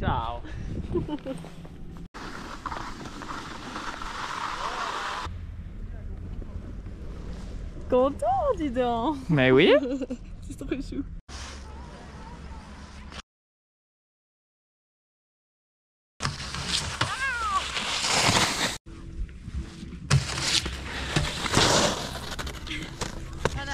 Ciao. Content, dis donc. Mais oui. C'est trop chou. Voilà.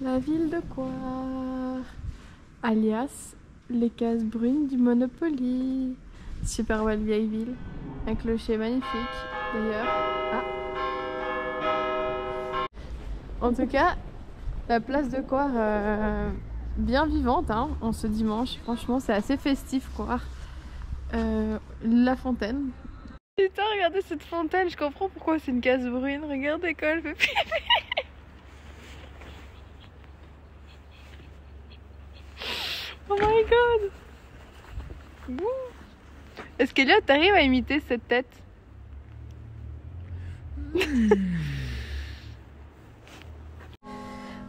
La ville de Coire, alias les cases brunes du Monopoly. Super belle vieille ville, un clocher magnifique d'ailleurs. Ah. En tout cas, la place de Coire bien vivante hein, en ce dimanche. Franchement, c'est assez festif Coire. La fontaine. Putain, regardez cette fontaine, je comprends pourquoi c'est une case brune. Regardez quand elle fait pipi. Oh my god! Est-ce qu'Eliott t'arrive à imiter cette tête?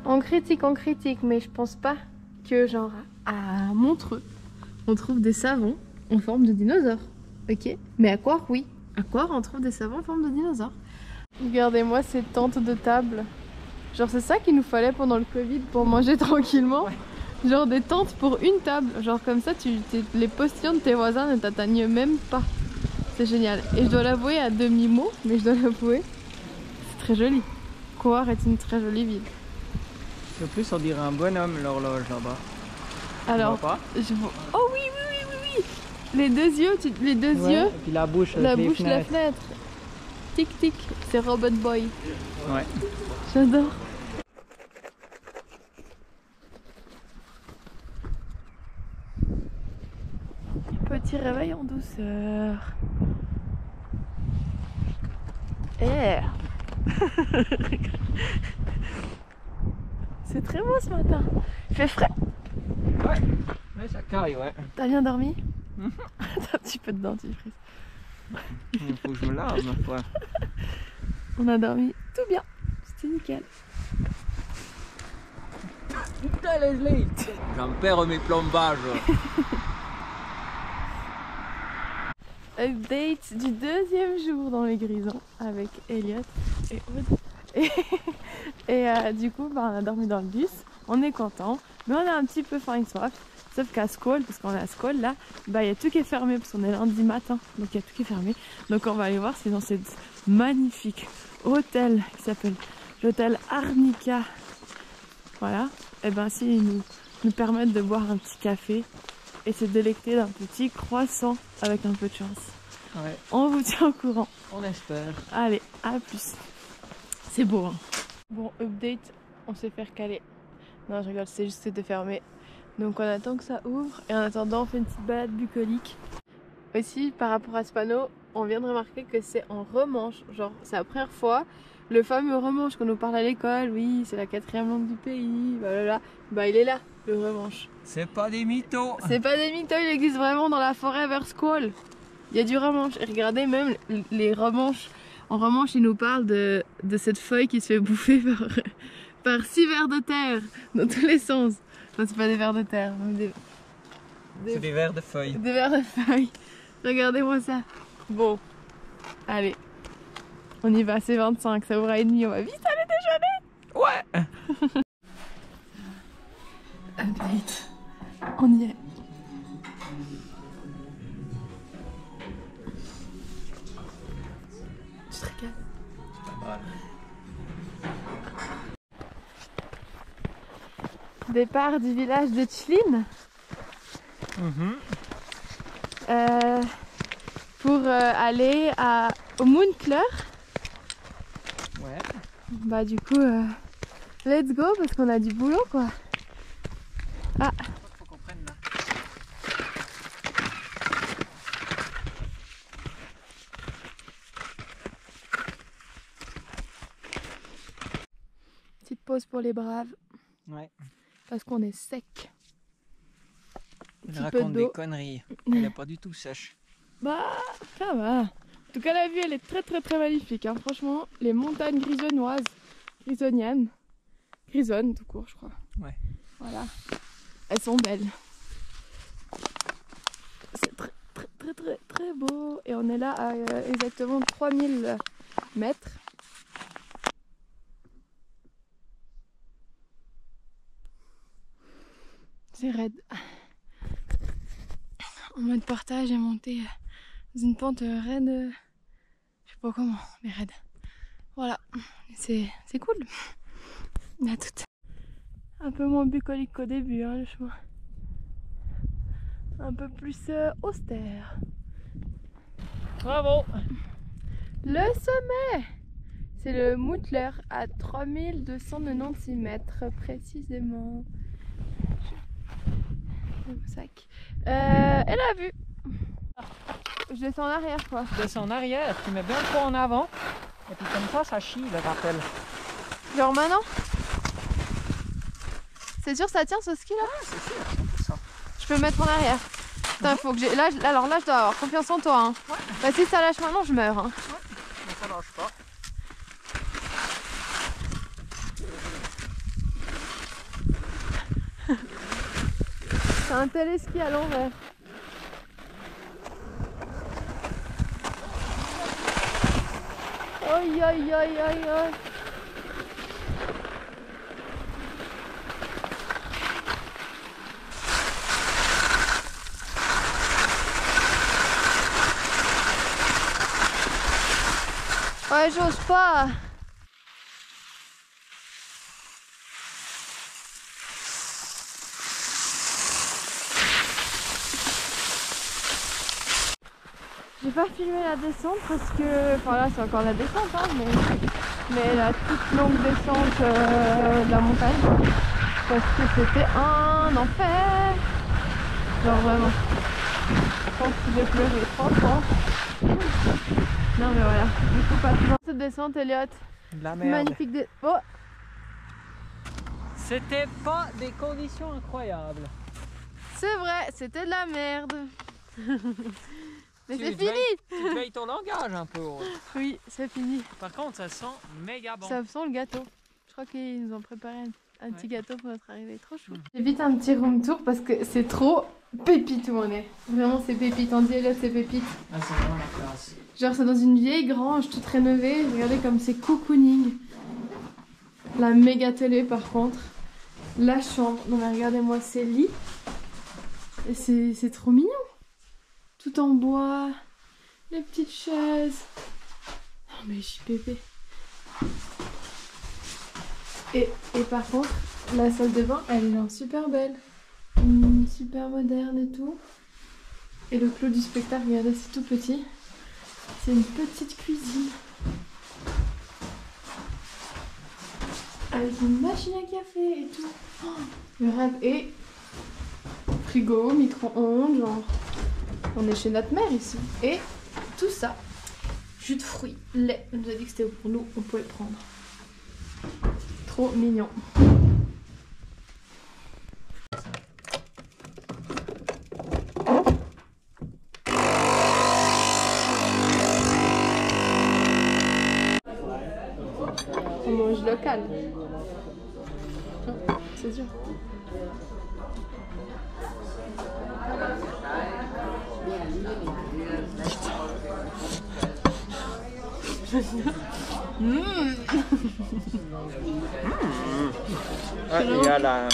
On critique, mais je pense pas que genre à Montreux, on trouve des savons en forme de dinosaures. Ok? Mais à Coire, oui. À Coire, on trouve des savons en forme de dinosaures. Regardez-moi ces tentes de table. Genre c'est ça qu'il nous fallait pendant le Covid pour manger tranquillement. Ouais. Genre des tentes pour une table, genre comme ça les postillons de tes voisins ne t'atteignent même pas. C'est génial. Et je dois l'avouer à demi-mot, mais je dois l'avouer, c'est très joli. Coire est une très jolie ville. En plus on dirait un bonhomme l'horloge là-bas. Alors, pas oh oui, les deux yeux, les deux yeux. Et puis la bouche, la fenêtre. Tic tic, c'est Robot Boy. Ouais. J'adore. Petit réveil en douceur. C'est très beau ce matin. Il fait frais. Ouais, ça caille, ouais. T'as bien dormi? T'as un petit peu de dentifrice. Il faut que je me lave ma foi. On a dormi tout bien. C'était nickel. Putain Leslie, j'en perds mes plombages. Update du deuxième jour dans les Grisons avec Eliott et Aude. Et du coup, on a dormi dans le bus, on est content, mais on a un petit peu faim et soif. Sauf qu'à Skål, parce qu'on est à Skål là, il y a tout qui est fermé parce qu'on est lundi matin, donc il y a tout qui est fermé. Donc on va aller voir si dans cette magnifique hôtel qui s'appelle l'hôtel Arnica, voilà, et ben si ils nous permettent de boire un petit café et se délecter d'un petit croissant avec un peu de chance. Ouais. On vous tient au courant. On espère. Allez, à plus. C'est beau hein. Bon, update, on s'est fait recaler. Non, je rigole, c'est juste que c'était fermé. Donc on attend que ça ouvre et en attendant on fait une petite balade bucolique. Aussi par rapport à ce panneau, on vient de remarquer que c'est en remanche. Genre c'est la première fois, le fameux remanche qu'on nous parle à l'école, oui c'est la 4e langue du pays, blablabla. Bah il est là, le remanche. C'est pas des mythos. C'est pas des mythos, il existe vraiment dans la forêt vers Skål. Il y a du remanche. Et regardez même les remanches. En remanche ils nous parlent de cette feuille qui se fait bouffer par 6 vers de terre dans tous les sens. Enfin, c'est pas des vers de terre, c'est des vers de feuilles. Des vers de feuilles. Regardez-moi ça. Bon, allez, on y va, c'est 25, ça ouvre à 1h30, on va vite aller déjeuner. Ouais. Update, on y est. départ du village de Tchlin. Pour aller au Munkler. Ouais. Bah du coup, let's go parce qu'on a du boulot quoi. Ah. Faut qu'on prenne là. Petite pause pour les braves. Ouais. Parce qu'on est sec. Elle Petit raconte peu des d'eau. conneries. Elle n'est pas du tout sèche. Bah, ça va. En tout cas, la vue, elle est très magnifique. Hein. Franchement, les montagnes grisonnoises, grisonniennes, grisonnes tout court, je crois. Ouais. Voilà. Elles sont belles. C'est très beau. Et on est là à exactement 3000 mètres. C'est raide. En mode portage et monter dans une pente raide. Je sais pas comment, mais raide. Voilà. C'est cool. On a tout. Un peu moins bucolique qu'au début, hein, le chemin. Un peu plus austère. Bravo! Le sommet! C'est le Munkler à 3296 mètres précisément. Mon sac. Et la vue! Je descends en arrière quoi. Tu descends en arrière, tu mets bien le poids en avant. Et puis comme ça chie le rappel. Genre maintenant? C'est sûr ça tient ce ski là? Ah, c'est sûr, ça. Je peux me mettre en arrière. Putain, faut que j'ai. Là, alors là, je dois avoir confiance en toi. Hein. Ouais. Bah, si ça lâche maintenant, je meurs. Hein. Ouais, mais ça lâche pas. C'est un téléski à l'envers. Aïe aïe aïe aïe aïe. Ouais, j'ose pas. J'ai pas filmé la descente parce que, enfin là c'est encore la descente hein, mais la toute longue descente de la montagne parce que c'était un enfer. Genre vraiment. Je pense que j'ai pleuré 3 fois. Non mais voilà, du coup pas souvent cette descente Elliot. De la merde. Magnifique oh. C'était pas des conditions incroyables. C'est vrai, c'était de la merde. Mais c'est fini. Tu veilles ton langage un peu. Oui, c'est fini. Par contre, ça sent méga bon. Ça sent le gâteau. Je crois qu'ils nous ont préparé un petit Ouais. gâteau pour notre arrivée. Trop chou. J'ai vite un petit room tour parce que c'est trop pépite où on est. Vraiment, c'est pépite. On dit là, c'est pépite. Ah, c'est vraiment la classe. Genre, c'est dans une vieille grange toute rénovée. Regardez comme c'est cocooning. La méga télé, par contre. La chambre. Non, mais regardez-moi ces lits. Et c'est trop mignon. Tout en bois. Les petites chaises. Oh, mais je suis pépé. Et par contre, la salle de bain, elle est genre super belle. Super moderne et tout. Et le clos du spectacle, regardez, c'est tout petit. C'est une petite cuisine. Avec une machine à café et tout. Oh, le rêve. Et frigo, micro-ondes, genre. On est chez notre mère ici. Et tout ça. Jus de fruits, lait. On nous a dit que c'était pour nous, on pouvait le prendre. Trop mignon. On mange local. C'est dur. Ah, il y a la...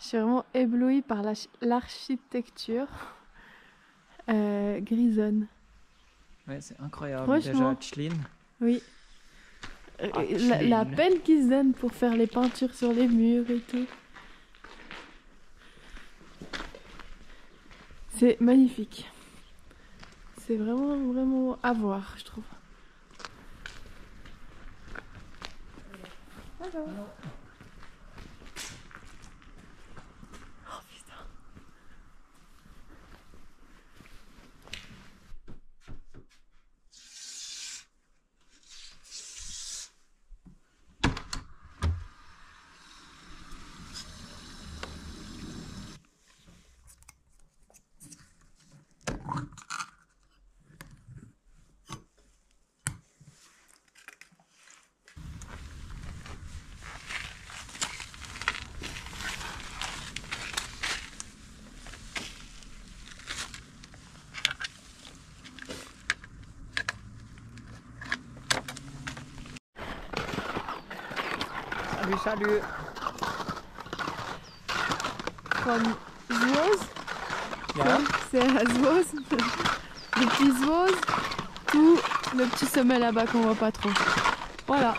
Je suis vraiment éblouie par l'architecture grisonne. Ouais, c'est incroyable. Franchement. Déjà, Tchlin. Oui. La Tchlin. peine qu'ils se donnent pour faire les peintures sur les murs et tout. C'est magnifique. C'est vraiment, vraiment à voir, je trouve. Alors. Oh putain. Salut, salut. Comme Zwose, Ja. c'est à Zwose, le petit Zwose, tout le petit sommet là-bas qu'on voit pas trop. Voilà.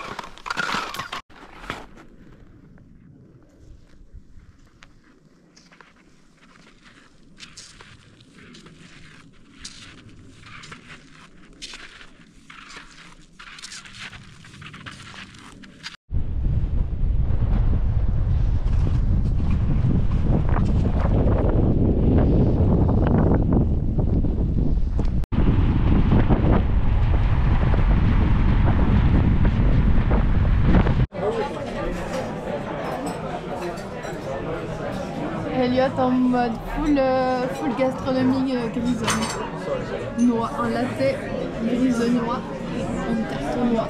Elliot en mode full gastronomie grisonne. Noix, un latte grisonnois, une tarte aux noix.